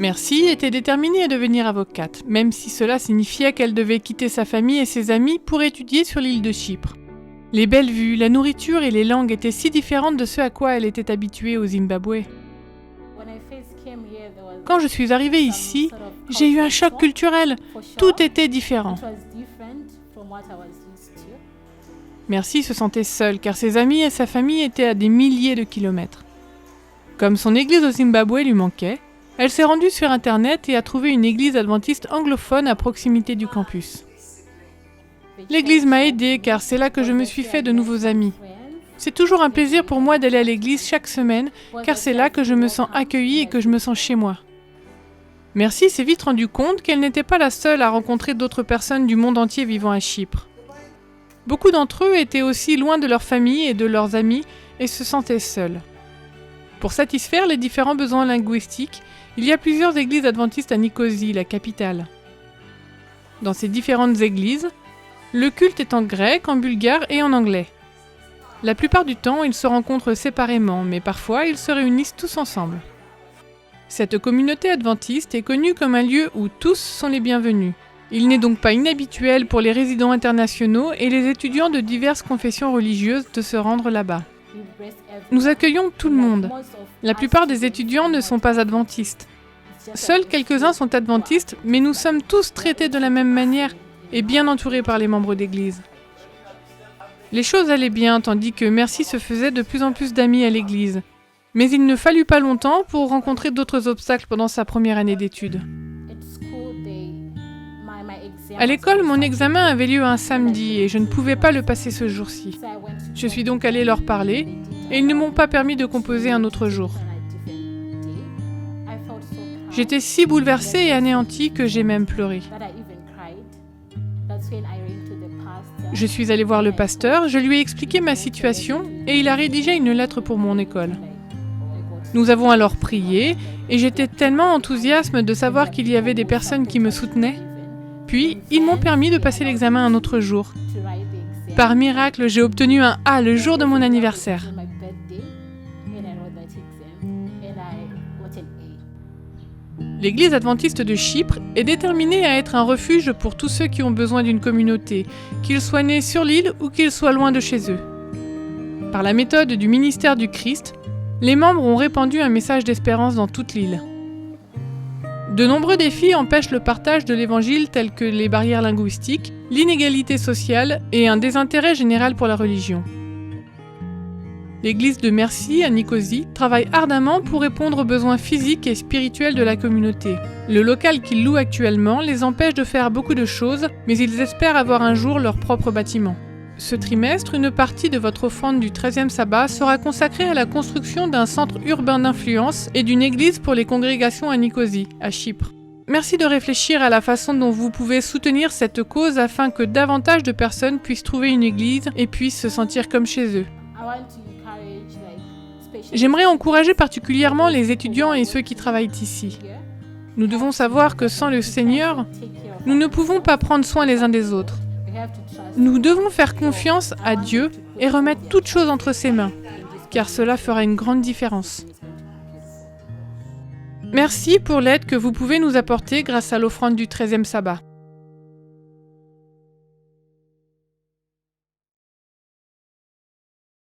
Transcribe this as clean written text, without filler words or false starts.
Merci était déterminée à devenir avocate, même si cela signifiait qu'elle devait quitter sa famille et ses amis pour étudier sur l'île de Chypre. Les belles vues, la nourriture et les langues étaient si différentes de ce à quoi elle était habituée au Zimbabwe. Quand je suis arrivée ici, j'ai eu un choc culturel. Tout était différent. Merci se sentait seule car ses amis et sa famille étaient à des milliers de kilomètres. Comme son église au Zimbabwe lui manquait, elle s'est rendue sur Internet et a trouvé une église adventiste anglophone à proximité du campus. L'église m'a aidée car c'est là que je me suis fait de nouveaux amis. C'est toujours un plaisir pour moi d'aller à l'église chaque semaine car c'est là que je me sens accueillie et que je me sens chez moi. Merci s'est vite rendue compte qu'elle n'était pas la seule à rencontrer d'autres personnes du monde entier vivant à Chypre. Beaucoup d'entre eux étaient aussi loin de leur famille et de leurs amis et se sentaient seuls. Pour satisfaire les différents besoins linguistiques, il y a plusieurs églises adventistes à Nicosie, la capitale. Dans ces différentes églises, le culte est en grec, en bulgare et en anglais. La plupart du temps, ils se rencontrent séparément, mais parfois ils se réunissent tous ensemble. Cette communauté adventiste est connue comme un lieu où tous sont les bienvenus. Il n'est donc pas inhabituel pour les résidents internationaux et les étudiants de diverses confessions religieuses de se rendre là-bas. Nous accueillons tout le monde. La plupart des étudiants ne sont pas adventistes. Seuls quelques-uns sont adventistes, mais nous sommes tous traités de la même manière et bien entourés par les membres d'église. Les choses allaient bien, tandis que Merci se faisait de plus en plus d'amis à l'église. Mais il ne fallut pas longtemps pour rencontrer d'autres obstacles pendant sa première année d'études. À l'école, mon examen avait lieu un samedi et je ne pouvais pas le passer ce jour-ci. Je suis donc allée leur parler et ils ne m'ont pas permis de composer un autre jour. J'étais si bouleversée et anéantie que j'ai même pleuré. Je suis allée voir le pasteur, je lui ai expliqué ma situation et il a rédigé une lettre pour mon école. Nous avons alors prié et j'étais tellement enthousiaste de savoir qu'il y avait des personnes qui me soutenaient. Puis, ils m'ont permis de passer l'examen un autre jour. Par miracle, j'ai obtenu un A le jour de mon anniversaire. L'Église adventiste de Chypre est déterminée à être un refuge pour tous ceux qui ont besoin d'une communauté, qu'ils soient nés sur l'île ou qu'ils soient loin de chez eux. Par la méthode du ministère du Christ, les membres ont répandu un message d'espérance dans toute l'île. De nombreux défis empêchent le partage de l'Évangile tels que les barrières linguistiques, l'inégalité sociale et un désintérêt général pour la religion. L'Église de Merci à Nicosie travaille ardemment pour répondre aux besoins physiques et spirituels de la communauté. Le local qu'ils louent actuellement les empêche de faire beaucoup de choses, mais ils espèrent avoir un jour leur propre bâtiment. Ce trimestre, une partie de votre offrande du 13e sabbat sera consacrée à la construction d'un centre urbain d'influence et d'une église pour les congrégations à Nicosie, à Chypre. Merci de réfléchir à la façon dont vous pouvez soutenir cette cause afin que davantage de personnes puissent trouver une église et puissent se sentir comme chez eux. J'aimerais encourager particulièrement les étudiants et ceux qui travaillent ici. Nous devons savoir que sans le Seigneur, nous ne pouvons pas prendre soin les uns des autres. Nous devons faire confiance à Dieu et remettre toutes choses entre ses mains, car cela fera une grande différence. Merci pour l'aide que vous pouvez nous apporter grâce à l'offrande du 13e sabbat.